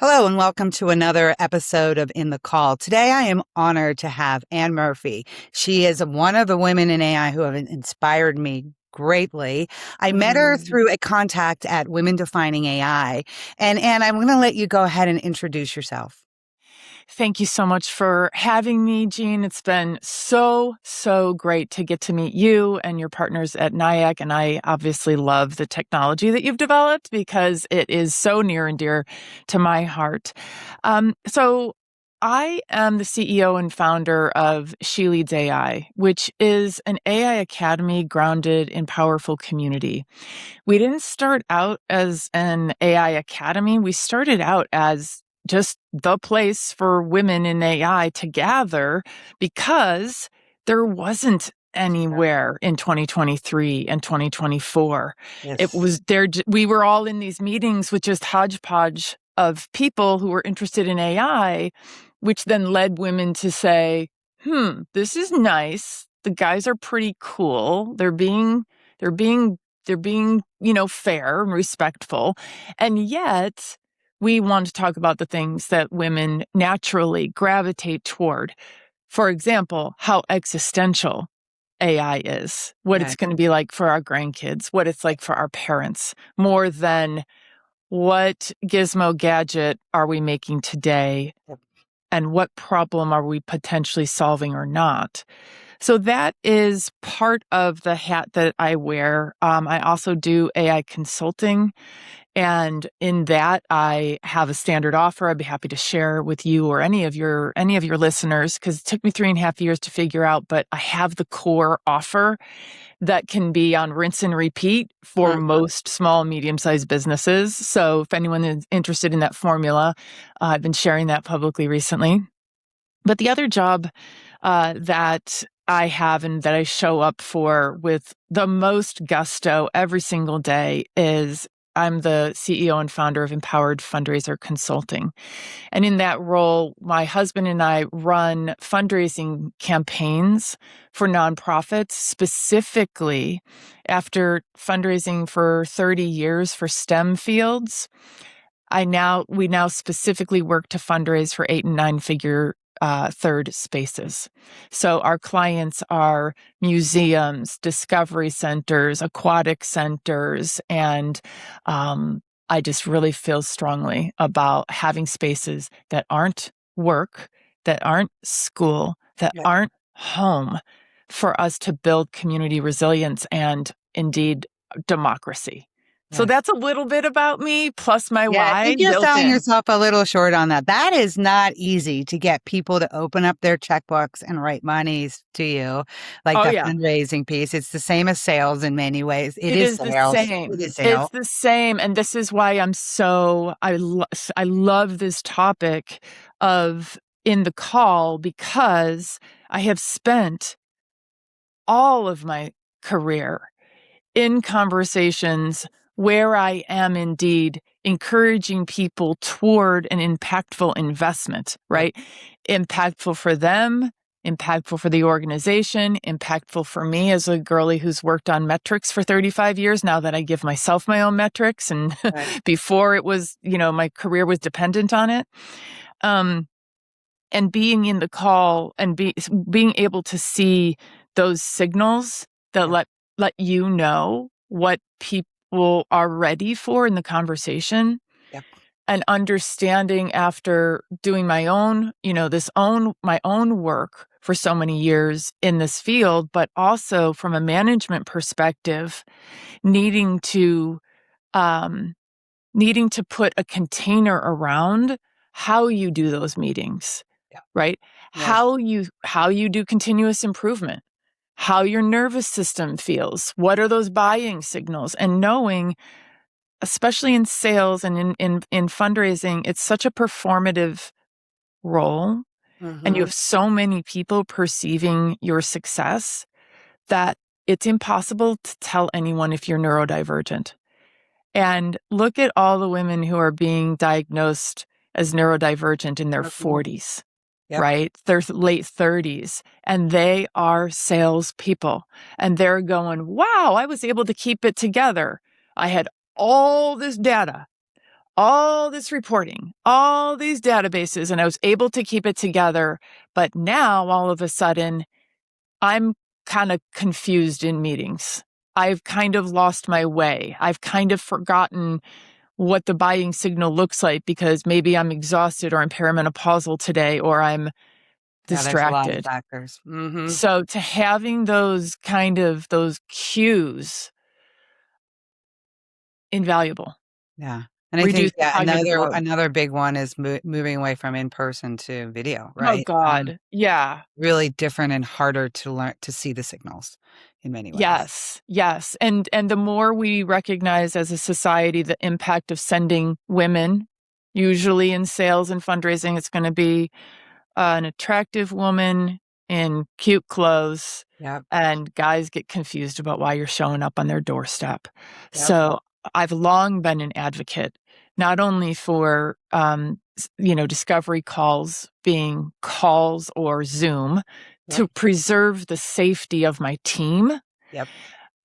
Hello and welcome to another episode of In the Call. Today I am honored to have Anne Murphy. She is one of the women in AI who have inspired me greatly. I met her through a contact at Women Defining AI. And Anne, I'm going to let you go ahead and introduce yourself. Thank you so much for having me, Jean. It's been so great to get to meet you and your partners at NIAC. And I obviously love the technology that you've developed because it is so near and dear to my heart. So I am the CEO and founder of She Leads AI, which is an AI academy grounded in powerful community. We didn't start out as an AI academy. We started out as just the place for women in AI to gather because there wasn't anywhere in 2023 and 2024. It Yes. was there. We were all in these meetings with just hodgepodge of people who were interested in AI, which then led women to say, this is nice. The guys are pretty cool. They're being, fair and respectful. And yet we want to talk about the things that women naturally gravitate toward. For example, how existential AI is, what Yeah. it's going to be like for our grandkids, what it's like for our parents, more than what gizmo gadget are we making today and what problem are we potentially solving or not. So that is part of the hat that I wear. I also do AI consulting. And in that, I have a standard offer I'd be happy to share with you or any of your listeners, because it took me 3.5 years to figure out, but I have the core offer that can be on rinse and repeat for most small, medium-sized businesses. So if anyone is interested in that formula, I've been sharing that publicly recently. But the other job that I have and that I show up for with the most gusto every single day is I'm the CEO and founder of Empowered Fundraiser Consulting. And in that role, my husband and I run fundraising campaigns for nonprofits, specifically after fundraising for 30 years for STEM fields. We now specifically work to fundraise for 8 and 9-figure third spaces. So our clients are museums, discovery centers, aquatic centers, and I just really feel strongly about having spaces that aren't work, that aren't school, that aren't home for us to build community resilience and indeed democracy. So Yes. that's a little bit about me, plus my Yeah, I why think you're built selling in. yourself a little short on that. That is not easy to get people to open up their checkbooks and write monies to you, like Oh, the yeah. fundraising piece. It's the same as sales in many ways. It It is is the sales. It same. is It's sales. the same. And this is why I love this topic of in the call, because I have spent all of my career in conversations where I am indeed encouraging people toward an impactful investment, Yep. right? Impactful for them, impactful for the organization, impactful for me as a girly who's worked on metrics for 35 years, now that I give myself my own metrics. And Right. before it was, my career was dependent on it. And being in the call and being able to see those signals that Yep. let you know what people are ready for in the conversation, Yep. and understanding after doing my own, my own work for so many years in this field, but also from a management perspective, needing to um, put a container around how you do those meetings, Yep. right? Yes. How you do continuous improvement, how your nervous system feels, what are those buying signals, and knowing, especially in sales and in fundraising, it's such a performative role, and you Mm-hmm. have so many people perceiving your success that it's impossible to tell anyone if you're neurodivergent. And look at all the women who are being diagnosed as neurodivergent in their Mm-hmm. 40s, Yep. right? Their late 30s, and they are salespeople. And they're going, wow, I was able to keep it together. I had all this data, all this reporting, all these databases, and I was able to keep it together. But now all of a sudden, I'm kind of confused in meetings. I've kind of lost my way. I've kind of forgotten what the buying signal looks like because maybe I'm exhausted or I'm perimenopausal today or I'm Yeah, there's a lot of distracted. factors. Mhm. So to having those cues, invaluable. Yeah, and I think, Reducing yeah, cognitive load. another big one is moving away from in-person to video, Oh right? God. Yeah. Really different and harder to learn to see the signals in many ways. Yes. Yes. And the more we recognize as a society the impact of sending women, usually in sales and fundraising, it's going to be an attractive woman in cute clothes, Yep, and guys get confused about why you're showing up on their doorstep. yep, So I've long been an advocate, not only for, discovery calls being calls or Zoom yep, to preserve the safety of my team. yep,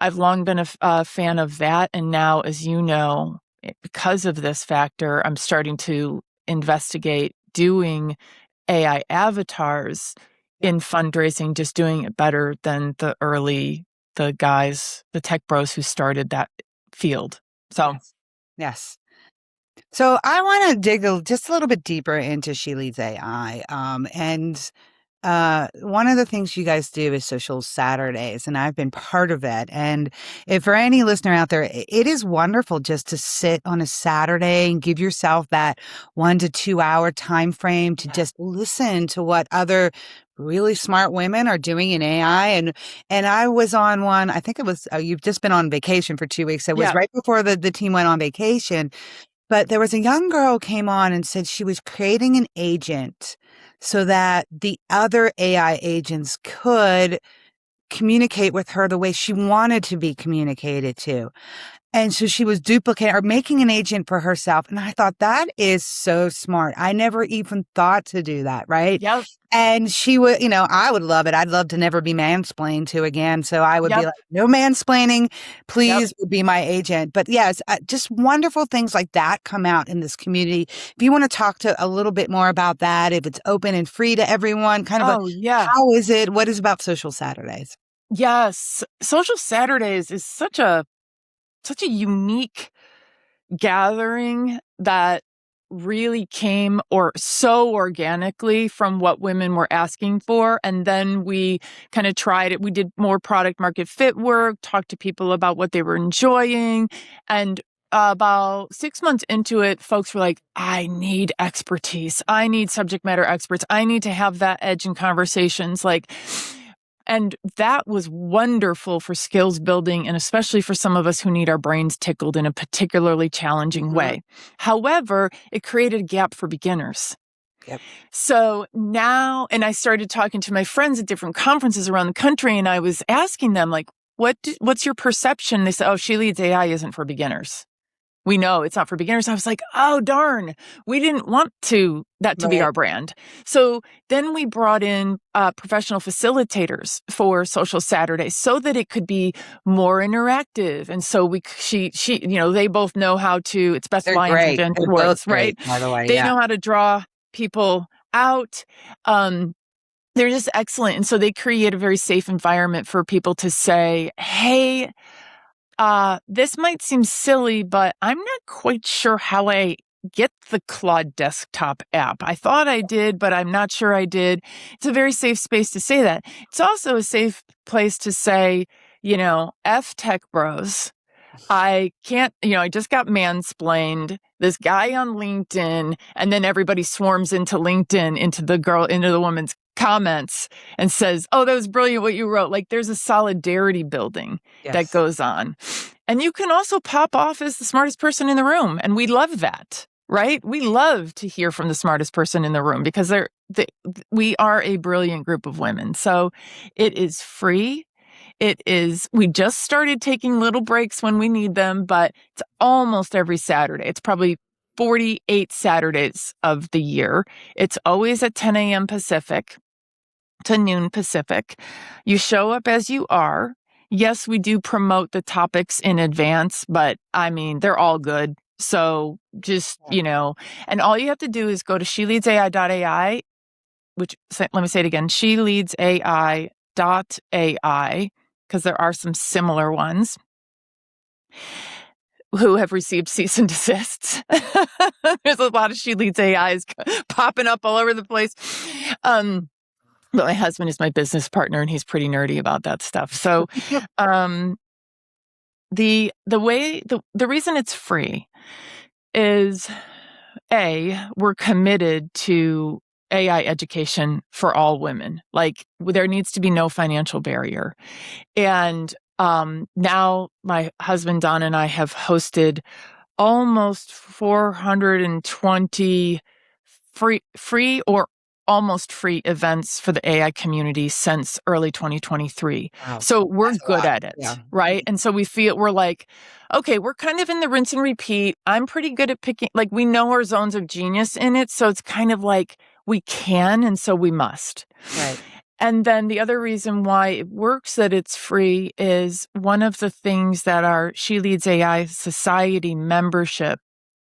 I've long been a fan of that. And now, as you know, because of this factor, I'm starting to investigate doing AI avatars yep. in fundraising, just doing it better than the guys, the tech bros who started that field. So, Yes, yes. So I wanna dig just a little bit deeper into She Leads AI, and one of the things you guys do is social Saturdays, and I've been part of it. And if for any listener out there, it is wonderful just to sit on a Saturday and give yourself that 1 to 2 hour time frame to just listen to what other really smart women are doing in AI. And I was on one, I think it was, you've just been on vacation for 2 weeks. It was yeah. right before the team went on vacation, but there was a young girl came on and said she was creating an agent so that the other AI agents could communicate with her the way she wanted to be communicated to. And so she was duplicating or making an agent for herself. And I thought that is so smart. I never even thought to do that. Right. Yep. And she would, I would love it. I'd love to never be mansplained to again. So I would be Yep. like, no mansplaining, Yep. please be my agent. But yes, just wonderful things like that come out in this community. If you want to talk to a little bit more about that, if it's open and free to everyone, kind of Oh, yeah. how is it? What is about social Saturdays? Yes. Social Saturdays is such a unique gathering that really came or so organically from what women were asking for. And then we kind of tried it. We did more product market fit work, talked to people about what they were enjoying. And about 6 months into it, folks were like, I need expertise. I need subject matter experts. I need to have that edge in conversations. And that was wonderful for skills building, and especially for some of us who need our brains tickled in a particularly challenging Mhm. way. However, it created a gap for beginners. Yep. So now, and I started talking to my friends at different conferences around the country, and I was asking them, like, what's your perception? They said, oh, She Leads AI isn't for beginners. We know it's not for beginners. I was like, oh, darn, we didn't want that to be Right. our brand. So then we brought in professional facilitators for Social Saturdays so that it could be more interactive. And so they both know how to, it's Beth They're Lyons and great. Jen They're both Schwartz, right? great, by the way. They Yeah. know how to draw people out. They're just excellent. And so they create a very safe environment for people to say, hey, this might seem silly, but I'm not quite sure how I get the Claude desktop app. I thought I did, but I'm not sure I did. It's a very safe space to say that. It's also a safe place to say, F tech bros. I can't, I just got mansplained. This guy on LinkedIn, and then everybody swarms into LinkedIn, into the woman's comments and says, oh, that was brilliant what you wrote. Like there's a solidarity building that Yes. goes on. And you can also pop off as the smartest person in the room. And we love that, right? We love to hear from the smartest person in the room because we are a brilliant group of women. So it is free. We just started taking little breaks when we need them, but it's almost every Saturday. It's probably 48 Saturdays of the year. It's always at 10 a.m. Pacific to noon Pacific. You show up as you are. Yes, we do promote the topics in advance, but I mean, they're all good. So just, and all you have to do is go to sheleadsai.ai, let me say it again, sheleadsai.ai, because there are some similar ones who have received cease and desists. There's a lot of She Leads AIs popping up all over the place. But my husband is my business partner, and he's pretty nerdy about that stuff. So the reason it's free is, we're committed to AI education for all women. Like, there needs to be no financial barrier. And now my husband, Don, and I have hosted almost 420 free or almost free events for the AI community since early 2023. Wow. So we're That's a good lot. at it, Yeah. right? And so we're like, okay, we're kind of in the rinse and repeat. I'm pretty good at picking, like, we know our zones of genius in it. So it's kind of like we can, and so we must. Right. And then the other reason why it works that it's free is one of the things that our She Leads AI Society membership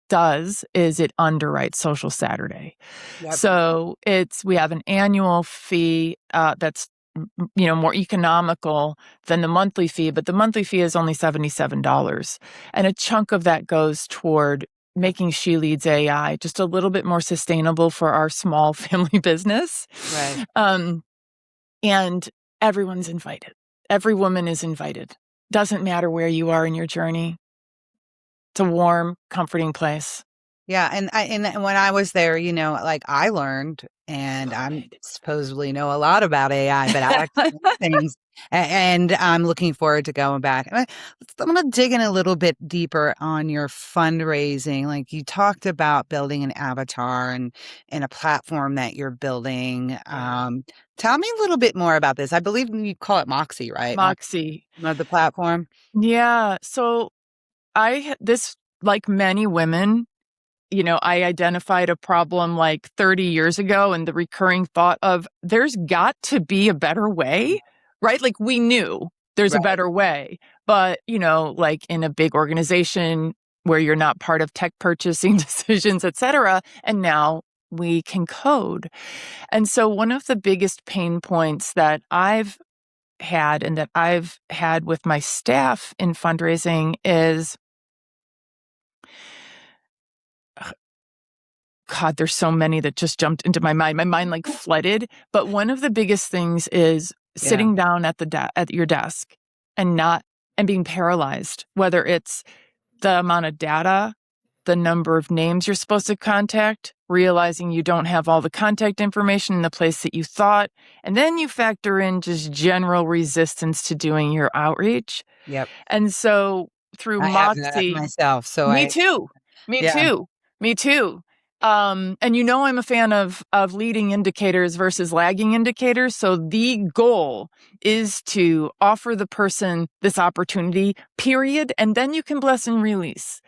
does is it underwrites Social Saturday. Yep. So we have an annual fee that's more economical than the monthly fee, but the monthly fee is only $77. And a chunk of that goes toward making She Leads AI just a little bit more sustainable for our small family business. Right. And everyone's invited. Every woman is invited. Doesn't matter where you are in your journey. It's a warm, comforting place. Yeah, and when I was there, like, I learned, and I'm supposedly know a lot about AI, but I like to learn things, and I'm looking forward to going back. And I'm gonna dig in a little bit deeper on your fundraising. Like, you talked about building an avatar and a platform that you're building. Tell me a little bit more about this. I believe you call it Moxie, right? Moxie. The platform. Yeah. So like many women, I identified a problem like 30 years ago, and the recurring thought of there's got to be a better way, right? Like, we knew there's a Right. better way, but, like in a big organization where you're not part of tech purchasing decisions, et cetera, and now we can code. And so one of the biggest pain points that I've had and that I've had with my staff in fundraising is, God, there's so many that just jumped into my mind. My mind like flooded. But one of the biggest things is sitting down at at your desk and being paralyzed, whether it's the amount of data, the number of names you're supposed to contact, realizing you don't have all the contact information in the place that you thought. And then you factor in just general resistance to doing your outreach. Yep. And so through I have that Moxie, myself. So me too. Me yeah. too. Me too. And I'm a fan of leading indicators versus lagging indicators. So the goal is to offer the person this opportunity, period. And then you can bless and release.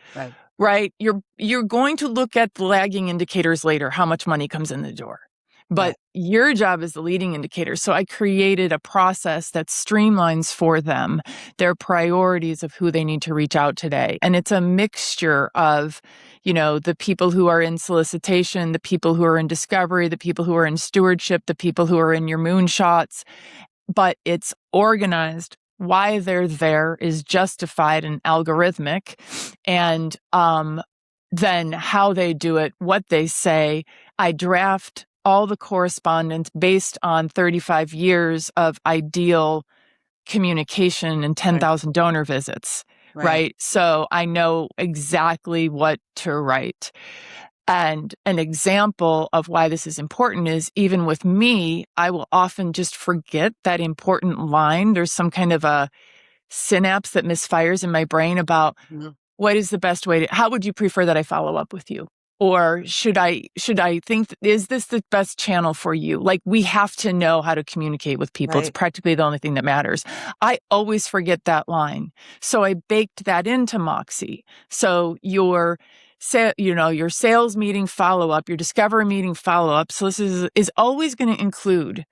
Right? You're going to look at the lagging indicators later, how much money comes in the door. But your job is the leading indicator. So I created a process that streamlines for them their priorities of who they need to reach out today. And it's a mixture of, the people who are in solicitation, the people who are in discovery, the people who are in stewardship, the people who are in your moonshots. But it's organized. Why they're there is justified and algorithmic. And then how they do it, what they say. I draft all the correspondence based on 35 years of ideal communication and 10,000 donor visits, right? So I know exactly what to write. And an example of why this is important is even with me, I will often just forget that important line. There's some kind of a synapse that misfires in my brain about what is the best way how would you prefer that I follow up with you? Or should I think, is this the best channel for you? Like, we have to know how to communicate with people. It's practically the only thing that matters. I always forget that line. So I baked that into Moxie. So your sales meeting follow-up, your discovery meeting follow-up. So this is always going to include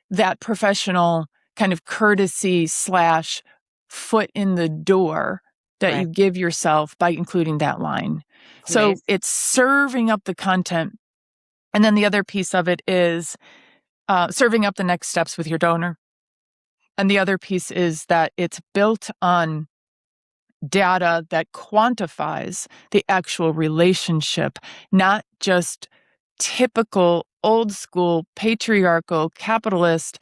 that professional kind of courtesy / foot in the door that you give yourself by including that line. So Amazing. it's serving up the content. And then the other piece of it is serving up the next steps with your donor. And the other piece is that it's built on data that quantifies the actual relationship, not just typical old school patriarchal capitalist,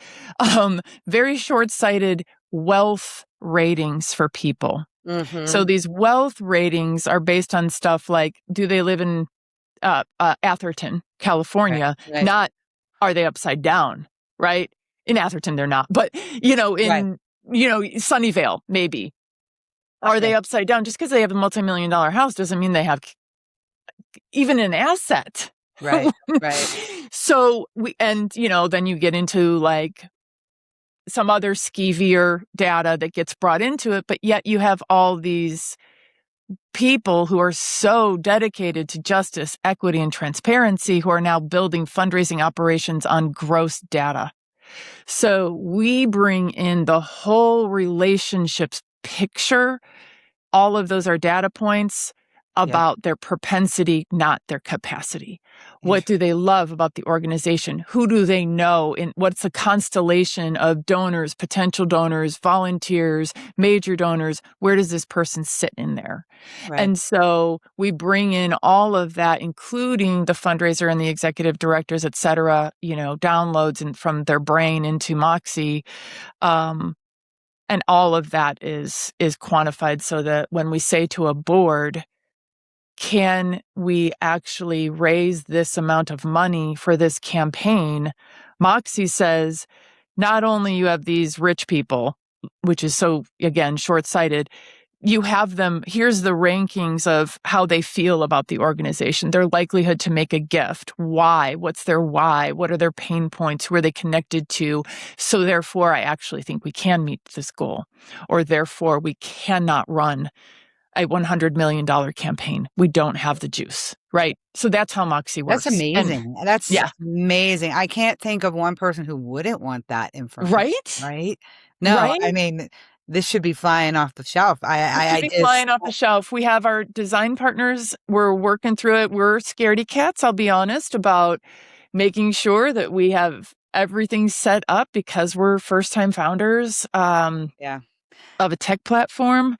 very short-sighted wealth ratings for people. So these wealth ratings are based on stuff like, do they live in Atherton, California? Right. Not, are they upside down, right? In Atherton, they're not, but in Sunnyvale, maybe. Are they upside down? Just because they have a multi-million-dollar house doesn't mean they have even an asset. Right. Right. So then you get into like some other skeevier data that gets brought into it, but yet you have all these people who are so dedicated to justice, equity, and transparency who are now building fundraising operations on gross data. So we bring in the whole relationships picture. All of those are data points about their propensity, not their capacity. What do they love about the organization? Who do they know? And what's the constellation of donors, potential donors, volunteers, major donors? Where does this person sit in there? Right. And so we bring in all of that, including the fundraiser and the executive directors, et cetera, downloads and from their brain into Moxie. And all of that is quantified so that when we say to a board, can we actually raise this amount of money for this campaign? Moxie says, not only you have these rich people, which is so, again, short-sighted, you have them, here's the rankings of how they feel about the organization, their likelihood to make a gift, why, what's their why, what are their pain points, who are they connected to? So therefore, I actually think we can meet this goal, or therefore we cannot run a $100 million campaign. We don't have the juice, right? So that's how Moxie works. That's amazing. That's yeah. amazing. I can't think of one person who wouldn't want that information. Right? Right? No, Right? I mean, this should be flying off the shelf. It should be flying off the shelf. We have our design partners. We're working through it. We're scaredy cats, I'll be honest, about making sure that we have everything set up because we're first-time founders of a tech platform.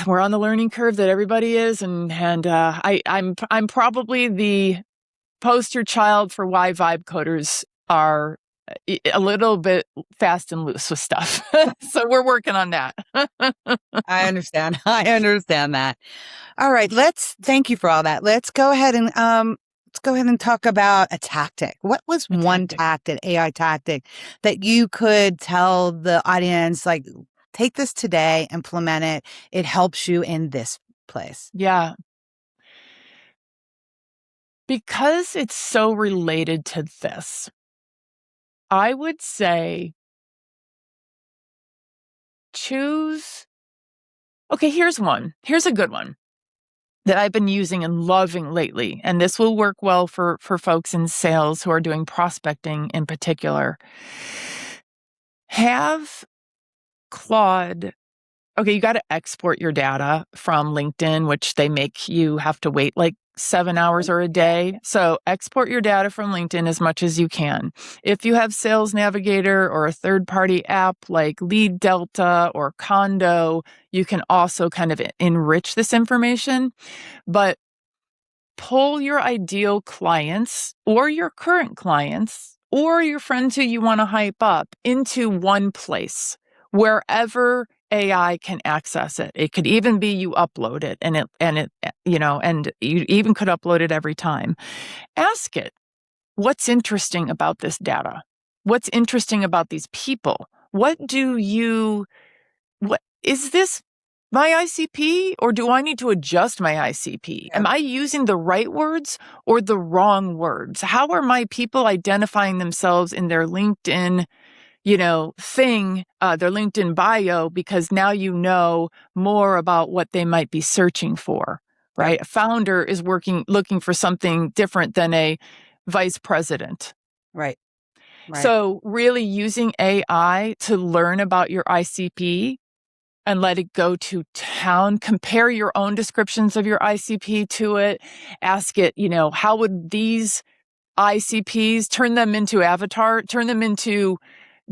We're on the learning curve that everybody is, and I'm probably the poster child for why vibe coders are a little bit fast and loose with stuff. So we're working on that. I understand. I understand that. All right, thank you for all that. Let's go ahead and talk about a tactic. What was one tactic, AI tactic, that you could tell the audience, like, take this today, implement it. It helps you in this place. Yeah. Because it's so related to this, I would say choose. Okay, here's one. Here's a good one that I've been using and loving lately. And this will work well for folks in sales who are doing prospecting in particular. Have Claude. Okay, you got to export your data from LinkedIn, which they make you have to wait like 7 hours or a day. So export your data from LinkedIn as much as you can. If you have Sales Navigator or a third-party app like Lead Delta or Condo, you can also kind of enrich this information. But pull your ideal clients or your current clients or your friends who you want to hype up into one place, wherever AI can access it. It could even be you upload it and you even could upload it every time. Ask it, what's interesting about this data? What's interesting about these people? What is this my ICP, or do I need to adjust my ICP? Am I using the right words or the wrong words? How are my people identifying themselves in their LinkedIn their LinkedIn bio, because now you know more about what they might be searching for, right? A founder is looking for something different than a vice president. Right. So really using AI to learn about your ICP and let it go to town. Compare your own descriptions of your ICP to it. Ask it, how would these ICPs turn them into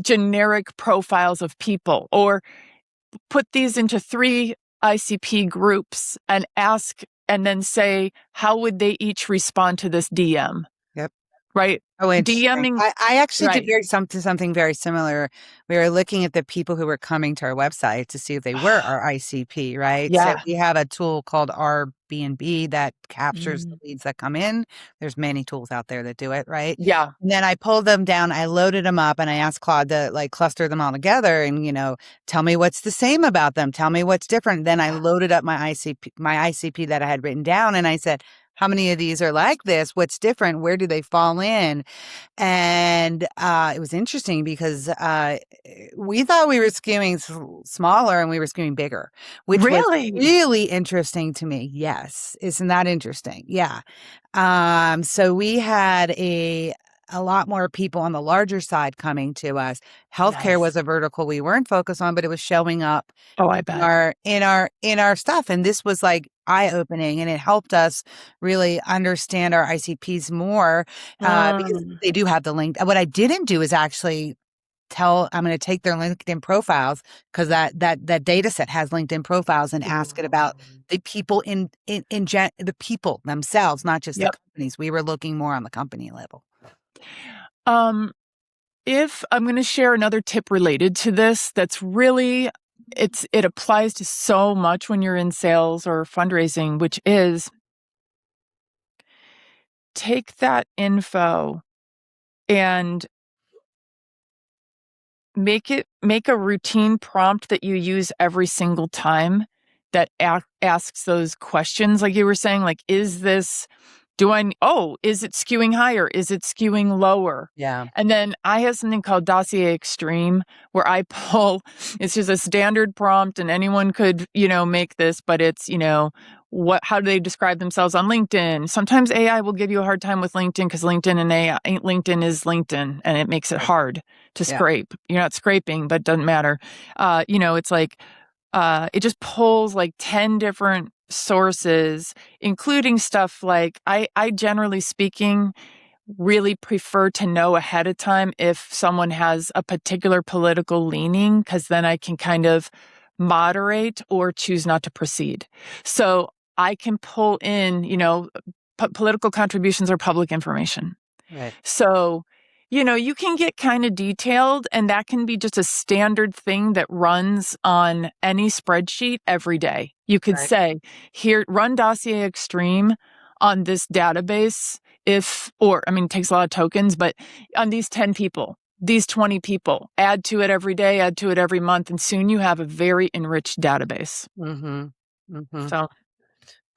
generic profiles of people, or put these into 3 ICP groups and ask, and then say, how would they each respond to this DM? Yep. Right? Oh, interesting. DMing, I actually did right. something very similar. We were looking at the people who were coming to our website to see if they were our ICP, right? So Yeah. we have a tool called Airbnb that captures the Mm. leads that come in. There's many tools out there that do it, right? Yeah. And then I pulled them down, I loaded them up, and I asked Claude to like cluster them all together and, tell me what's the same about them. Tell me what's different. Then I loaded up my ICP that I had written down, and I said, how many of these are like this? What's different? Where do they fall in? And it was interesting because we thought we were skewing smaller and we were skewing bigger, which was Really? really interesting to me. Yes. Isn't that interesting? Yeah. So we had a lot more people on the larger side coming to us. Healthcare Nice. was a vertical we weren't focused on, but it was showing up Oh, I in bet. our stuff. And this was like eye-opening, and it helped us really understand our ICPs more, because Mm. they do have the link. What I didn't do is actually I'm going to take their LinkedIn profiles, because that data set has LinkedIn profiles, and ask it about the people the people themselves, not just the Yep. companies. We were looking more on the company level. If I'm going to share another tip related to this, that's really, it applies to so much when you're in sales or fundraising, which is take that info and make a routine prompt that you use every single time that asks those questions. Like you were saying, like, is it skewing higher? Is it skewing lower? Yeah. And then I have something called Dossier Extreme, where I pull, it's just a standard prompt and anyone could, make this, but it's, how do they describe themselves on LinkedIn? Sometimes AI will give you a hard time with LinkedIn, because LinkedIn is LinkedIn, and it makes it hard to Yeah. scrape. You're not scraping, but it doesn't matter. It's like, it just pulls like 10 different sources, including stuff like, I generally speaking really prefer to know ahead of time if someone has a particular political leaning, because then I can kind of moderate or choose not to proceed. So I can pull in, political contributions are public information. Right. So, you can get kind of detailed, and that can be just a standard thing that runs on any spreadsheet every day. You could Right. say, here, run Dossier Extreme on this database. It takes a lot of tokens, but on these 10 people, these 20 people, add to it every day, add to it every month, and soon you have a very enriched database. Mm-hmm. Mm-hmm. So,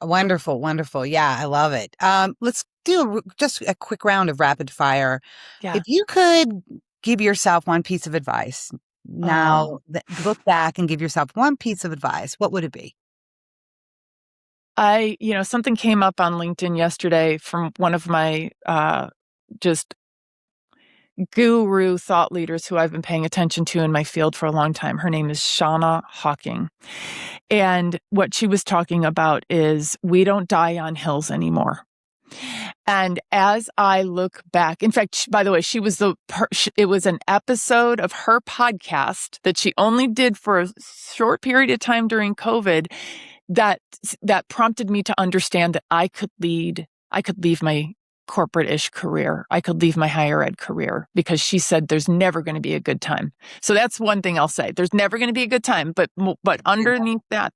Wonderful, wonderful. Yeah, I love it. Let's do just a quick round of rapid fire. If yeah. you could give yourself one piece of advice now, Oh. look back and give yourself one piece of advice, what would it be? Something came up on LinkedIn yesterday from one of my just guru thought leaders who I've been paying attention to in my field for a long time. Her name is Shauna Hawking. And what she was talking about is, we don't die on hills anymore. And as I look back, in fact, by the way, it was an episode of her podcast that she only did for a short period of time during COVID that prompted me to understand that I could leave my corporate-ish career. I could leave my higher ed career, because she said there's never going to be a good time. So that's one thing I'll say. There's never going to be a good time, but underneath that,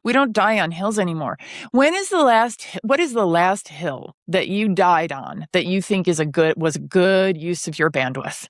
we don't die on hills anymore. What is the last hill that you died on that you think was a good use of your bandwidth?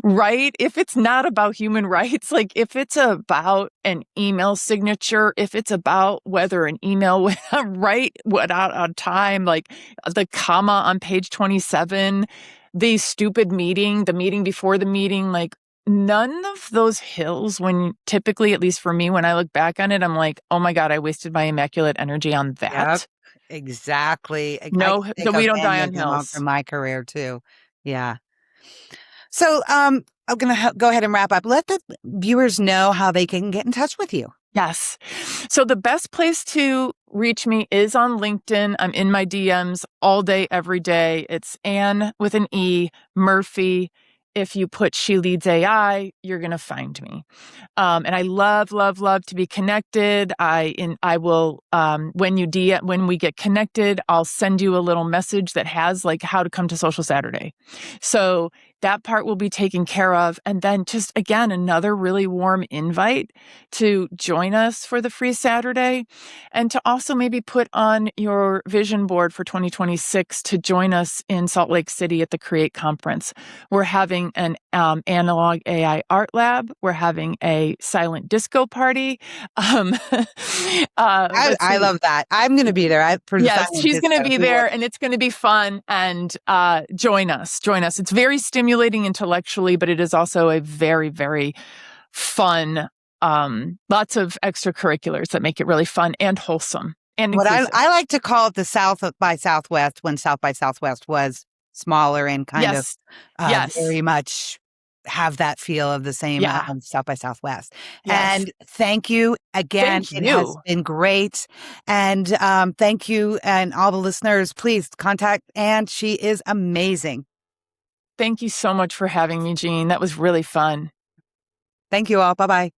Right? If it's not about human rights, like if it's about an email signature, if it's about whether an email went right without on time, like the comma on page 27, the meeting before the meeting, like none of those hills, when typically, at least for me, when I look back on it, I'm like, oh my God, I wasted my immaculate energy on Yep, that. exactly. I No, can think we of don't die many on of them hills. from my career too. Yeah. So, I'm going to go ahead and wrap up. Let the viewers know how they can get in touch with you. Yes. So the best place to reach me is on LinkedIn. I'm in my DMs all day, every day. It's Anne with an E, Murphy. If you put She Leads AI, you're going to find me. And I love, love, love to be connected. I will, when we get connected, I'll send you a little message that has like how to come to Social Saturday. So that part will be taken care of. And then just again, another really warm invite to join us for the free Saturday, and to also maybe put on your vision board for 2026 to join us in Salt Lake City at the Create Conference. We're having an analog AI art lab. We're having a silent disco party. I love that. I'm going to be there for the Yes, silent she's going to disco. be there, and it's going to be fun. And join us. Join us. It's very stimulating intellectually, but it is also a very, very fun. Lots of extracurriculars that make it really fun and wholesome and What inclusive. I like to call it the South by Southwest, when South by Southwest was smaller and kind of Yes. very much have that feel of the same Yeah. South by Southwest. Yes. And thank you again. Thank It has you. been great. And thank you. And all the listeners, please contact Anne. She is amazing. Thank you so much for having me, Jean. That was really fun. Thank you all. Bye-bye.